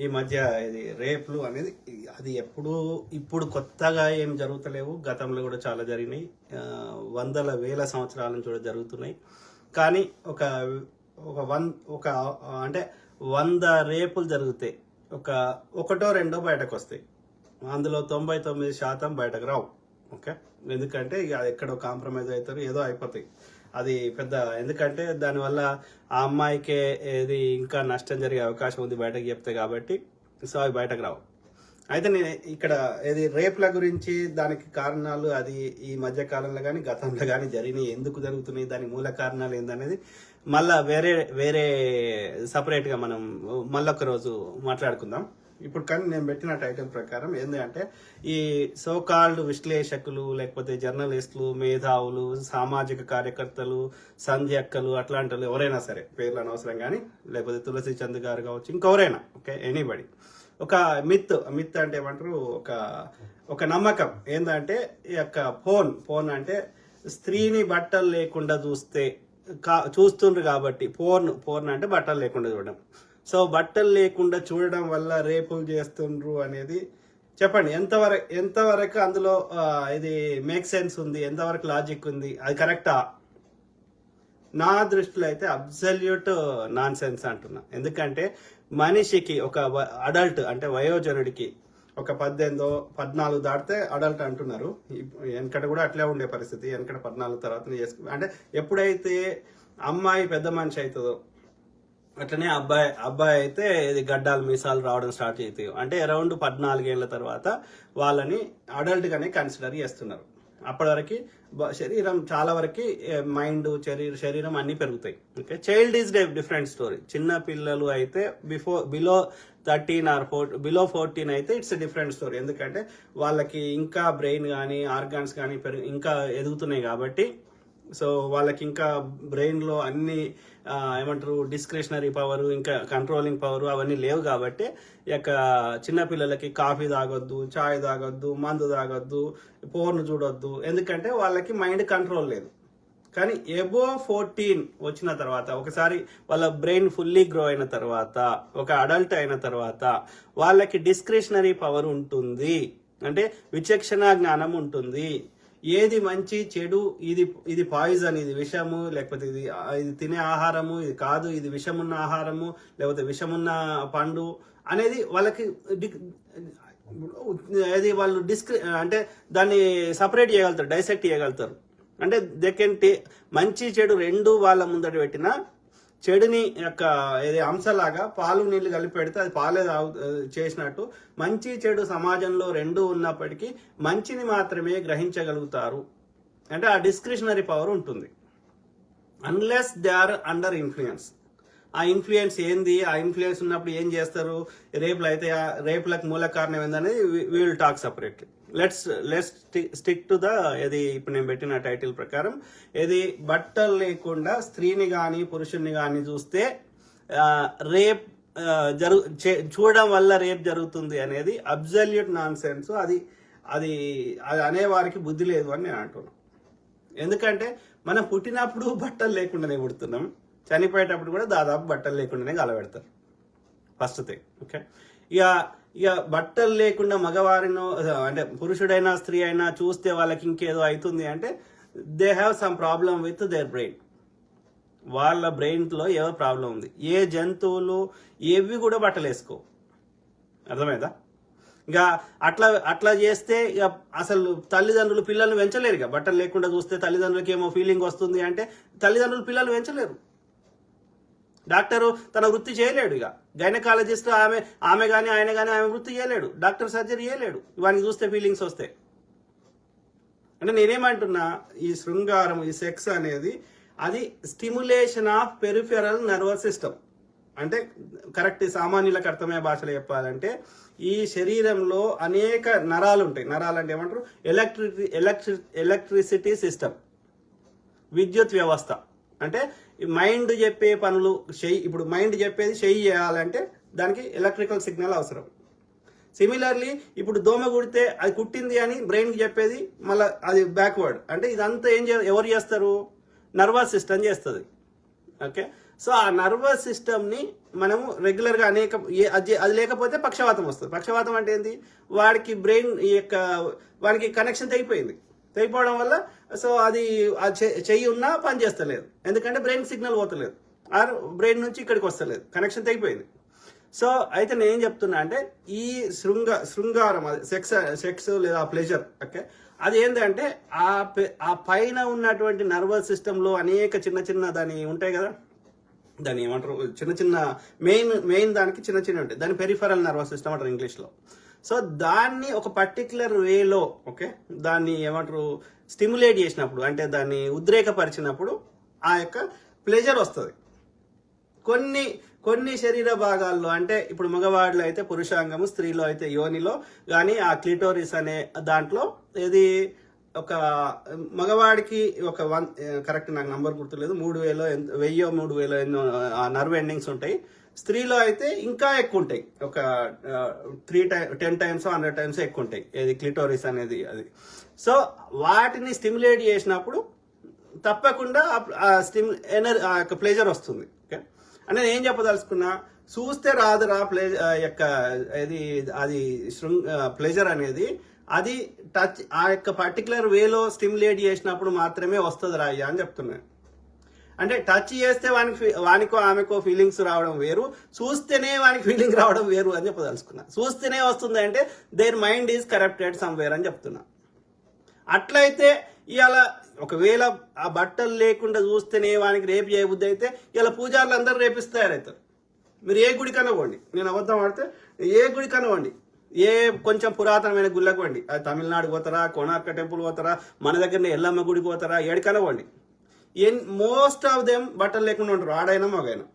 ఈ మధ్య ఇది రేపులు అనేది అది ఇప్పుడు కొత్తగా ఏం జరుగుతలేవు. గతంలో కూడా చాలా జరిగినాయి. వందల వేల సంవత్సరాల నుంచి కూడా జరుగుతున్నాయి. కానీ ఒక ఒక వన్ ఒక అంటే 100 రేపులు జరుగుతాయి, ఒకటో రెండో బయటకు వస్తాయి. అందులో 99% బయటకు రావు. ఓకే, ఎందుకంటే ఇక ఎక్కడో కాంప్రమైజ్ అవుతారు, ఏదో అయిపోతాయి. అది పెద్ద, ఎందుకంటే దానివల్ల ఆ అమ్మాయికే ఏది ఇంకా నష్టం జరిగే అవకాశం ఉంది బయటకు చెప్తే, కాబట్టి సో అవి బయటకు రావు. అయితే నేను ఇక్కడ ఏది రేపుల గురించి దానికి కారణాలు అది ఈ మధ్య కాలంలో కానీ గతంలో కానీ జరిగినాయి, ఎందుకు జరుగుతున్నాయి, దాని మూల కారణాలు ఏందనేది మళ్ళా వేరే సపరేట్గా మనం మళ్ళొక రోజు మాట్లాడుకుందాం. ఇప్పుడు కానీ నేను పెట్టిన టైటిల్ ప్రకారం ఏంటంటే, ఈ సోకాల్డ్ విశ్లేషకులు లేకపోతే జర్నలిస్టులు, మేధావులు, సామాజిక కార్యకర్తలు, సంధ్యక్కలు, అట్లాంటి వాళ్ళు ఎవరైనా సరే, పేర్లు అనవసరం కానీ, లేకపోతే తులసి చంద్ గారు కావచ్చు, ఇంకెవరైనా, ఓకే, ఎనీబడి, ఒక మిత్ అంటే ఏమంటారు, ఒక నమ్మకం ఏంటంటే, ఈ యొక్క ఫోన్ అంటే స్త్రీని బట్టలు లేకుండా చూస్తుండ్రు కాబట్టి, పోర్న్ అంటే బట్టలు లేకుండా చూడడం. సో బట్టలు లేకుండా చూడడం వల్ల రేపులు చేస్తుండ్రు అనేది చెప్పండి, ఎంతవరకు అందులో ఇది మేక్ సెన్స్ ఉంది, ఎంతవరకు లాజిక్ ఉంది, అది కరెక్టా? నా దృష్టిలో అయితే అబ్సల్యూట్ నాన్ సెన్స్ అంటున్నా. ఎందుకంటే మనిషికి, ఒక అడల్ట్ అంటే వయోజనుడికి, ఒక 18-14 దాటితే అడల్ట్ అంటున్నారు. వెనకట కూడా అట్లే ఉండే పరిస్థితి. వెనకట 14 తర్వాత అంటే ఎప్పుడైతే అమ్మాయి పెద్ద మనిషి అవుతుందో, అట్లనే అబ్బాయి అయితే ఇది గడ్డాలు మీసాలు రావడం స్టార్ట్ అవుతాయి. అంటే అరౌండ్ 14 ఏళ్ల తర్వాత వాళ్ళని అడల్ట్ గానే కన్సిడర్ చేస్తున్నారు. అప్పటి వరకు శరీరం చాలా వరకు మైండ్, శరీరం అన్ని పెరుగుతాయి. Okay, child is different story. చిన్న పిల్లలు అయితే బిలో 13 ఆర్ బిలో 14 అయితే ఇట్స్ డిఫరెంట్ స్టోరీ. ఎందుకంటే వాళ్ళకి ఇంకా బ్రెయిన్ కానీ ఆర్గాన్స్ కానీ ఇంకా ఎదుగుతున్నాయి కాబట్టి, సో వాళ్ళకి ఇంకా బ్రెయిన్లో అన్ని ఏమంటారు డిస్క్రిషనరీ పవర్, ఇంకా కంట్రోలింగ్ పవర్ అవన్నీ లేవు. కాబట్టి ఇక చిన్నపిల్లలకి కాఫీ తాగొద్దు, చాయ్ తాగొద్దు, మందు తాగొద్దు, పోర్ను చూడొద్దు, ఎందుకంటే వాళ్ళకి మైండ్ కంట్రోల్ లేదు. కానీ ఎబో 14 వచ్చిన తర్వాత, ఒకసారి వాళ్ళ బ్రెయిన్ ఫుల్లీ గ్రో అయిన తర్వాత, ఒక అడల్ట్ అయిన తర్వాత వాళ్ళకి డిస్క్రిషనరీ పవర్ ఉంటుంది. అంటే విచక్షణ జ్ఞానం ఉంటుంది. ఏది మంచి చెడు, ఇది పాయిజన్, ఇది విషము, లేకపోతే ఇది తినే ఆహారము, ఇది కాదు, ఇది విషమున్న ఆహారము, లేకపోతే విషమున్న పండు అనేది వాళ్ళకి అది వాళ్ళు అంటే దాన్ని సపరేట్ చేయగలుగుతారు, డైసెక్ట్ చేయగలుగుతారు. అంటే దే కెన్ మంచి చెడు రెండు వాళ్ళ ముందట పెట్టిన చెడుని యొక్క ఏది అంశలాగా పాలు నీళ్లు కలిపి పెడితే అది పాలే చేసినట్టు, మంచి చెడు సమాజంలో రెండు ఉన్నప్పటికీ మంచిని మాత్రమే గ్రహించగలుగుతారు. అంటే ఆ డిస్క్రిషనరీ పవర్ ఉంటుంది. Unless they are under influence. ఆ ఇన్ఫ్లుయెన్స్ ఏంది, ఆ ఇన్ఫ్లుయెన్స్ ఉన్నప్పుడు ఏం చేస్తారు, రేపులు అయితే రేపులకు మూల కారణం ఏందనేది we will talk separately. Let's stick to ఇది ఇప్పుడు నేను పెట్టిన టైటిల్ ప్రకారం. ఇది బట్టలు లేకుండా స్త్రీని కానీ పురుషుని కానీ చూస్తే రేప్ చూడడం వల్ల రేప్ జరుగుతుంది అనేది అబ్సల్యూట్ నాన్ సెన్స్. అది అనేవారికి బుద్ధి లేదు అని నేను అంటున్నాను. ఎందుకంటే మనం పుట్టినప్పుడు బట్టలు లేకుండానే పుడుతున్నాం, చనిపోయేటప్పుడు కూడా దాదాపు బట్టలు లేకుండానే గలబెడతారు, ఫస్ట్ థింగ్. ఓకే, ఇక బట్టలు లేకుండా మగవారినో అంటే పురుషుడైనా స్త్రీ అయినా చూస్తే వాళ్ళకి ఇంకేదో అవుతుంది అంటే they have some problem with their brain. వాళ్ళ బ్రెయిన్లో ఏదో ప్రాబ్లం ఉంది. ఏ జంతువులు ఏవి కూడా బట్టలు వేసుకో, అర్థమైందా? ఇక అట్లా చేస్తే ఇక అసలు తల్లిదండ్రులు పిల్లల్ని పెంచలేరు. ఇక బట్టలు లేకుండా చూస్తే తల్లిదండ్రులకి ఏమో ఫీలింగ్ వస్తుంది అంటే తల్లిదండ్రులు పిల్లలు పెంచలేరు. డాక్టరు తన వృత్తి చేయలేడు. ఇక గైనకాలజిస్ట్ ఆమె కానీ ఆయన కానీ ఆమె వృత్తి చేయలేడు, డాక్టర్ సర్జరీ చేయలేడు. ఇవన్నీ చూస్తే ఫీలింగ్స్ వస్తాయి. అంటే నేనేమంటున్నా, ఈ శృంగారం, ఈ సెక్స్ అనేది అది stimulation of peripheral nervous system. అంటే కరెక్ట్ సామాన్యులకు అర్థమయ్యే భాషలో చెప్పాలంటే, ఈ శరీరంలో అనేక నరాలు ఉంటాయి. నరాలు అంటే ఏమంటారు, ఎలక్ట్రిసిటీ సిస్టమ్, విద్యుత్ వ్యవస్థ. అంటే మైండ్ చెప్పే పనులు ఇప్పుడు మైండ్ చెప్పేది చేయాలంటే దానికి ఎలక్ట్రికల్ సిగ్నల్ అవసరం. సిమిలర్లీ ఇప్పుడు దోమ కుడితే అది కుట్టింది అని బ్రెయిన్కి చెప్పేది మళ్ళీ అది బ్యాక్వర్డ్. అంటే ఇదంతా ఎవరు చేస్తారు, నర్వస్ సిస్టమ్ చేస్తుంది. ఓకే, సో ఆ నర్వస్ సిస్టమ్ని మనము రెగ్యులర్గా అది లేకపోతే పక్షవాతం వస్తుంది. పక్షవాతం అంటే ఏంటి, వాడికి బ్రెయిన్ వాడికి కనెక్షన్ తెగిపోవడం వల్ల సో అది చెయ్యి ఉన్నా పని చేస్తలేదు, ఎందుకంటే బ్రెయిన్ సిగ్నల్ పోతలేదు, ఆర్ బ్రెయిన్ నుంచి ఇక్కడికి వస్తలేదు, కనెక్షన్ తెగిపోయింది. సో అయితే నేను ఏం చెప్తున్నా అంటే ఈ శృంగారం అది సెక్స్ లేదా ప్లెజర్, ఓకే, అది ఏంటంటే ఆ పైన ఉన్నటువంటి నర్వస్ సిస్టంలో అనేక చిన్న దాని ఉంటాయి కదా, దాన్ని ఏమంటారు, చిన్న మెయిన్ దానికి చిన్న ఉంటాయి, దాని పెరిఫరల్ నర్వస్ సిస్టమ్ అంటారు ఇంగ్లీష్లో. సో దాన్ని ఒక పర్టికులర్ వేలో, ఓకే, దాన్ని ఏమంటారు స్టిమ్యులేట్ చేసినప్పుడు, అంటే దాన్ని ఉద్రేకపరిచినప్పుడు ఆ యొక్క ప్లెజర్ వస్తుంది. కొన్ని శరీర భాగాల్లో, అంటే ఇప్పుడు మగవాడిలో అయితే పురుషాంగము, స్త్రీలో అయితే యోనిలో కానీ ఆ క్లిటోరిస్ అనే దాంట్లో ఇది ఒక మగవాడికి ఒక కరెక్ట్ నాకు నంబర్ గుర్తులేదు, 1000 ఎన్నో నర్వ్ ఎండింగ్స్ ఉంటాయి. స్త్రీలో అయితే ఇంకా ఎక్కువ ఉంటాయి, ఒక 10 times 100 times ఎక్కువ ఉంటాయి ఇది క్లిటోరిస్ అనేది అది. సో వాటిని స్టిమ్యులేట్ చేసినప్పుడు తప్పకుండా ఆ యొక్క ప్లెజర్ వస్తుంది. ఓకే, అంటే నేను ఏం చెప్పదలుచుకున్నా, చూస్తే రాదురా ప్లెజర్ అనేది, అది టచ్ ఆ యొక్క పర్టికులర్ వేలో స్టిమ్యులేట్ చేసినప్పుడు మాత్రమే వస్తుంది రాయ్యా అని చెప్తున్నాను. అంటే టచ్ చేస్తే వానికో ఆమెకో ఫీలింగ్స్ రావడం వేరు, చూస్తేనే వానికి ఫీలింగ్ రావడం వేరు అని చెప్పదలుచుకున్నా. చూస్తేనే వస్తుంది అంటే their mind is corrupted somewhere అని చెప్తున్నా. అట్లయితే ఇలా ఒకవేళ ఆ బట్టలు లేకుండా చూస్తేనే వానికి రేపు చేయబుద్ధి అయితే ఇలా పూజారులు అందరూ రేపిస్తారైతారు. మీరు ఏ గుడి కనవ్వండి, నేను అబద్ధం ఆడితే ఏ గుడి కనవ్వండి, ఏ కొంచెం పురాతనమైన గుళ్ళకు వండి, అది తమిళనాడు పోతారా, కోణార్క టెంపుల్ పోతారా, మన దగ్గర ఎల్లమ్మ గుడికి పోతారా, ఏడికనవ్వండి, మోస్ట్ ఆఫ్ దెమ్ బట్టలు లేకుండా ఉంటారు, ఆడైనా మగైనా.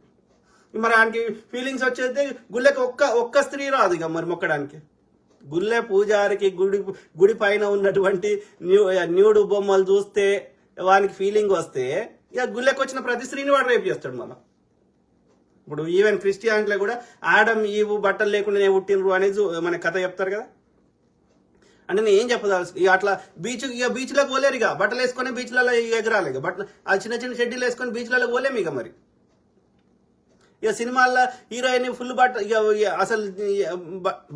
మరి ఆయనకి ఫీలింగ్స్ వచ్చేది గుళ్ళకి ఒక్క స్త్రీ రాదు ఇక మరి మొక్కడానికి. గుళ్ళె పూజారికి గుడి పైన ఉన్నటువంటి న్యూడు బొమ్మలు చూస్తే వానికి ఫీలింగ్ వస్తే ఇక గుళ్ళకి వచ్చిన ప్రతి స్త్రీని వాడు రేపు చేస్తాడు. మళ్ళీ ఇప్పుడు ఈవెన్ క్రిస్టియానిటీలో కూడా ఆడమ్ ఈవు బట్టలు లేకుండా పుట్టినరు అనేది మన కథ చెప్తారు కదా. అంటే నేను ఏం చెప్పదాల్సి, ఇక అట్లా బీచ్లోకి పోలేరు, ఇక బట్టలు వేసుకొని బీచ్లలో ఎగరాలి, ఇక బట్టలు ఆ చిన్న షెడ్యూల్ వేసుకొని బీచ్లలో పోలేము ఇక. మరి ఇక సినిమాల్లో హీరోయిన్ ఫుల్ ఇక అసలు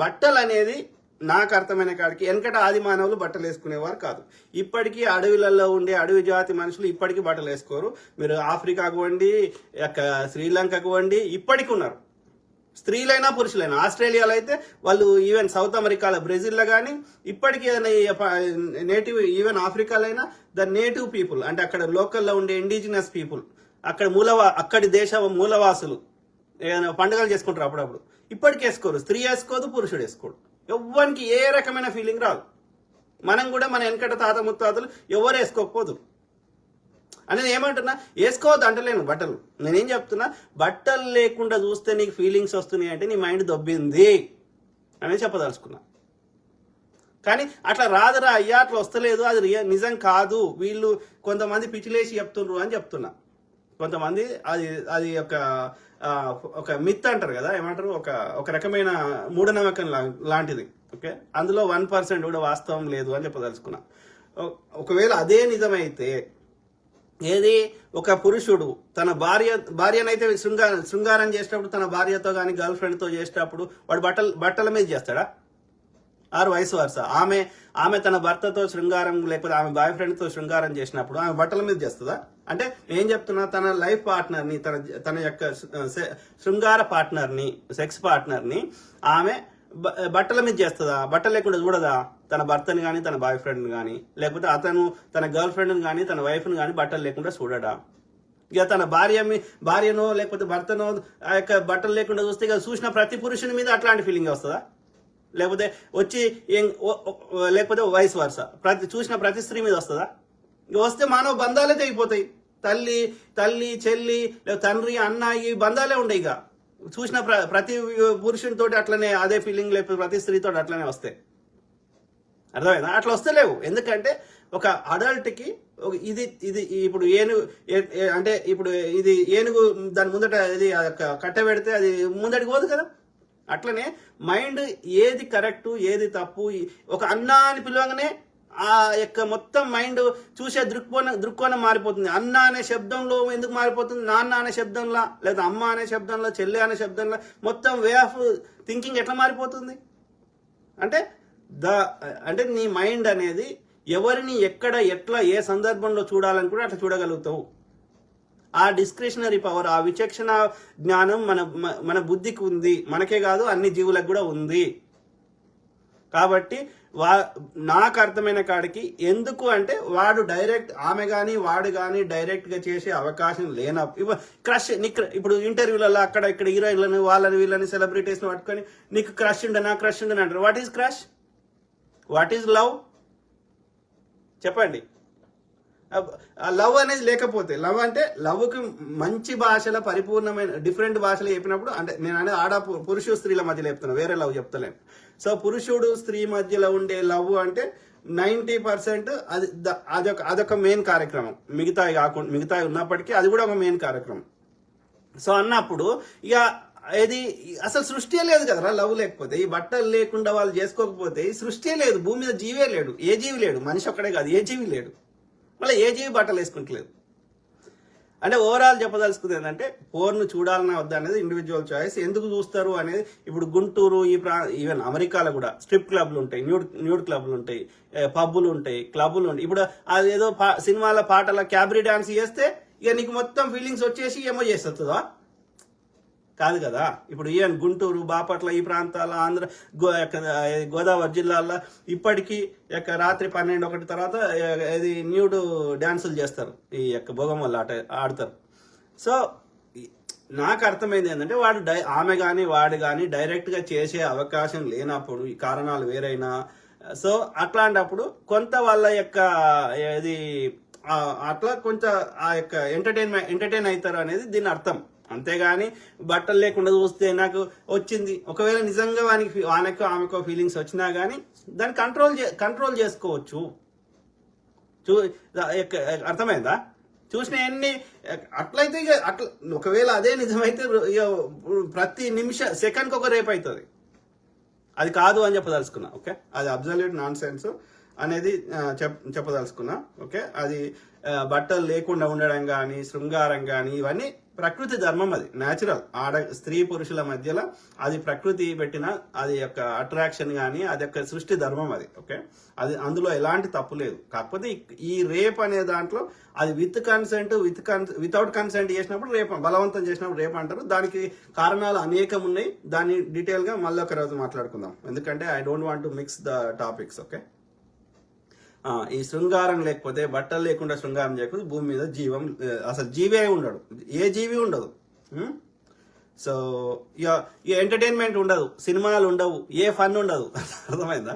బట్టలు అనేది నాకు అర్థమైన కాడికి వెనకట ఆది మానవులు బట్టలు వేసుకునేవారు కాదు. ఇప్పటికీ అడవిలలో ఉండే అడవి జాతి మనుషులు ఇప్పటికీ బట్టలు వేసుకోరు. మీరు ఆఫ్రికాకు వండి, శ్రీలంకకు వండి ఇప్పటికీ ఉన్నారు, స్త్రీలైనా పురుషులైనా. ఆస్ట్రేలియాలో అయితే వాళ్ళు, ఈవెన్ సౌత్ అమెరికాలో బ్రెజిల్లో కానీ ఇప్పటికీ నేటివ్, ఈవెన్ ఆఫ్రికాలో అయినా ద నేటివ్ పీపుల్, అంటే అక్కడ లోకల్లో ఉండే ఇండిజినస్ పీపుల్, అక్కడి దేశ మూలవాసులు ఏదైనా పండుగలు చేసుకుంటారు అప్పుడప్పుడు, ఇప్పటికి వేసుకోరు. స్త్రీ వేసుకోదు, పురుషుడు వేసుకోడు, ఎవ్వరికి ఏ రకమైన ఫీలింగ్ రాదు. మనం కూడా మన వెనకట తాత ముత్తాతలు ఎవరు వేసుకోకపోదు. అని నేను ఏమంటున్నా, వేసుకోవద్దు అంటలేను బట్టలు. నేనేం చెప్తున్నా, బట్టలు లేకుండా చూస్తే నీకు ఫీలింగ్స్ వస్తున్నాయి అంటే నీ మైండ్ దొబ్బింది అని చెప్పదలుచుకున్నా. కానీ అట్లా రాదురా అయ్యా, అట్లా వస్తలేదు, అది నిజం కాదు, వీళ్ళు కొంతమంది పిచ్చిలేసి చెప్తుండ్రు అని చెప్తున్నా. కొంతమంది అది ఒక మిత్ అంటారు కదా, ఏమంటారు, ఒక రకమైన మూఢనమ్మకం లాంటిది. ఓకే, అందులో 1% కూడా వాస్తవం లేదు అని చెప్పదలుచుకున్నా. ఒకవేళ అదే నిజమైతే, ఏది ఒక పురుషుడు తన భార్యనైతే శృంగారం చేసేటప్పుడు తన భార్యతో కానీ గర్ల్ ఫ్రెండ్తో చేసేటప్పుడు వాడు బట్టల మీద చేస్తాడా? ఆరు వయసు వరుస ఆమె తన భర్తతో శృంగారం లేకపోతే ఆమె బాయ్ ఫ్రెండ్తో శృంగారం చేసినప్పుడు ఆమె బట్టల మీద చేస్తుందా? అంటే నేను చెప్తున్నా, తన లైఫ్ పార్ట్నర్ని, తన యొక్క శృంగార పార్ట్నర్ని, సెక్స్ పార్ట్నర్ని ఆమె బట్టల మీద చేస్తుందా? బట్టలు లేకుండా చూడదా? తన భర్తని కానీ, తన బాయ్ ఫ్రెండ్ని కానీ, లేకపోతే అతను తన గర్ల్ ఫ్రెండ్ని కానీ, తన వైఫ్ని కానీ బట్టలు లేకుండా చూడడా? ఇక తన భార్యనో లేకపోతే భర్తనో ఆ యొక్క బట్టలు లేకుండా చూస్తే ఇక చూసిన ప్రతి పురుషుని మీద అట్లాంటి ఫీలింగ్ వస్తుందా? లేకపోతే వయసు వరుస చూసిన ప్రతి స్త్రీ మీద వస్తుందా? ఇక వస్తే మానవ బంధాలే తెగిపోతాయి. తల్లి చెల్లి, తండ్రి, అన్న, ఈ బంధాలే ఉండవు. ఇక చూసిన ప్రతి పురుషునితో అట్లనే అదే ఫీలింగ్, లేకపోతే ప్రతి స్త్రీతో అట్లనే వస్తాయి. అర్థమైందా? అట్లా వస్తలేవు. ఎందుకంటే ఒక అడల్ట్కి ఇది ఇప్పుడు అంటే ఇప్పుడు ఇది ఏనుగు దాని ముందట ఇది కట్ట పెడితే అది ముందడికి పోదు కదా. అట్లనే మైండ్ ఏది కరెక్టు ఏది తప్పు, ఒక అన్న అని పిలవగానే ఆ యొక్క మొత్తం మైండ్ చూసే దృక్కోణం మారిపోతుంది. అన్న అనే శబ్దంలో ఎందుకు మారిపోతుంది, నాన్న అనే శబ్దంలో, లేదా అమ్మ అనే శబ్దంలో, చెల్లి అనే శబ్దంలో మొత్తం వే ఆఫ్ థింకింగ్ ఎట్లా మారిపోతుంది అంటే అంటే నీ మైండ్ అనేది ఎవరిని ఎక్కడ ఎట్లా ఏ సందర్భంలో చూడాలని కూడా అట్లా చూడగలుగుతావు. ఆ డిస్క్రిషనరీ పవర్, ఆ విచక్షణ జ్ఞానం మన బుద్ధికి ఉంది, మనకే కాదు అన్ని జీవులకు కూడా ఉంది. కాబట్టి నాకు అర్థమైన కాడికి ఎందుకు అంటే వాడు డైరెక్ట్ ఆమె కానీ వాడు కానీ డైరెక్ట్గా చేసే అవకాశం లేనప్పుడు క్రష్ ఇప్పుడు ఇంటర్వ్యూలలో అక్కడ ఇక్కడ హీరోయిన్లను వాళ్ళని వీళ్ళని సెలబ్రిటీస్ని పట్టుకొని నీకు క్రష్ ఉండనా క్రష్ ఉండని అంటారు. What is crush, what is love చెప్పండి. లవ్ అనేది లేకపోతే, లవ్ అంటే లవ్కి మంచి భాషల పరిపూర్ణమైన డిఫరెంట్ భాషలు చెప్పినప్పుడు, అంటే నేను అనేది పురుషు స్త్రీల మధ్యలో చెప్తున్నాను, వేరే లవ్ చెప్తలేను. సో పురుషుడు స్త్రీ మధ్యలో ఉండే లవ్ అంటే 90% అదొక మెయిన్ కార్యక్రమం. మిగతాయి ఉన్నప్పటికీ అది కూడా ఒక మెయిన్ కార్యక్రమం. సో అన్నప్పుడు ఇక ఇది అసలు సృష్టి లేదు కదరా లవ్ లేకపోతే. ఈ బట్టలు లేకుండా వాళ్ళు చేసుకోకపోతే ఈ సృష్టి లేదు, భూమి మీద జీవే లేడు, ఏ జీవి లేడు, మనిషి ఒక్కడే కాదు ఏ జీవి లేడు, మళ్ళీ ఏ జీవి బట్టలు వేసుకుంటలేదు. అంటే ఓవరాల్ చెప్పదలుచుకుంది ఏంటంటే పోర్ను చూడాలన్నా వద్దా అనేది ఇండివిజువల్ చాయిస్. ఎందుకు చూస్తారు అనేది ఇప్పుడు గుంటూరు ఈవెన్ అమెరికాలో కూడా స్ట్రిప్ క్లబ్లు ఉంటాయి, న్యూడ్ క్లబ్లు ఉంటాయి, పబ్బులు ఉంటాయి, క్లబ్బులు ఉంటాయి. ఇప్పుడు అదేదో సినిమాల పాటల క్యాబరీ డాన్స్ చేస్తే ఇక నీకు మొత్తం ఫీలింగ్స్ వచ్చేసి ఏమో చేస్తుందా, కాదు కదా. ఇప్పుడు ఈవెన్ గుంటూరు, బాపట్ల ఈ ప్రాంతాల గోదావరి జిల్లాల్లో ఇప్పటికీ రాత్రి 12-1 తర్వాత ఇది న్యూడ్ డ్యాన్సులు చేస్తారు, ఈ యొక్క భోగం వల్ల ఆడతారు. సో నాకు అర్థమైంది ఏంటంటే ఆమె కానీ వాడు కానీ డైరెక్ట్గా చేసే అవకాశం లేనప్పుడు, ఈ కారణాలు వేరైనా, సో అట్లాంటప్పుడు కొంత వాళ్ళ యొక్క ఇది అట్లా కొంత ఆ యొక్క ఎంటర్టైన్ అవుతారు అనేది దీని అర్థం. అంతేగాని బట్టలు లేకుండా చూస్తే నాకు వచ్చింది, ఒకవేళ నిజంగా వానికి ఆమెకో ఫీలింగ్స్ వచ్చినా కానీ దాన్ని కంట్రోల్ చేసుకోవచ్చు. అర్థమైందా? చూసిన ఎన్ని అట్లయితే అట్లా ఒకవేళ అదే నిజమైతే ప్రతి సెకండ్కి ఒక రేపు అవుతుంది. అది కాదు అని చెప్పదలుచుకున్నా. ఓకే, అది అబ్జల్యూట్ నాన్ సెన్స్ అనేది చెప్పదలుచుకున్నా. ఓకే, అది బట్టలు లేకుండా ఉండడం కానీ శృంగారం కానీ ఇవన్నీ ప్రకృతి ధర్మం, అది న్యాచురల్. స్త్రీ పురుషుల మధ్యలో అది ప్రకృతి పెట్టిన అది యొక్క అట్రాక్షన్ కానీ అది యొక్క సృష్టి ధర్మం అది. ఓకే, అది అందులో ఎలాంటి తప్పు లేదు. కాకపోతే ఈ రేప్ అనే దాంట్లో అది వితౌట్ కన్సెంట్ చేసినప్పుడు రేప్, బలవంతం చేసినప్పుడు రేప్ అంటారు. దానికి కారణాలు అనేకం ఉన్నాయి, దాన్ని డీటెయిల్గా మళ్ళీ ఒక రోజు మాట్లాడుకుందాం, ఎందుకంటే I don't want to mix the topics. Okay, ఈ శృంగారం లేకపోతే, బట్టలు లేకుండా శృంగారం చేయకపోతే భూమి మీద అసలు జీవే ఉండడు, ఏ జీవి ఉండదు. సో ఇక ఎంటర్టైన్మెంట్ ఉండదు, సినిమాలు ఉండవు, ఏ ఫన్ ఉండదు. అర్థమైందా?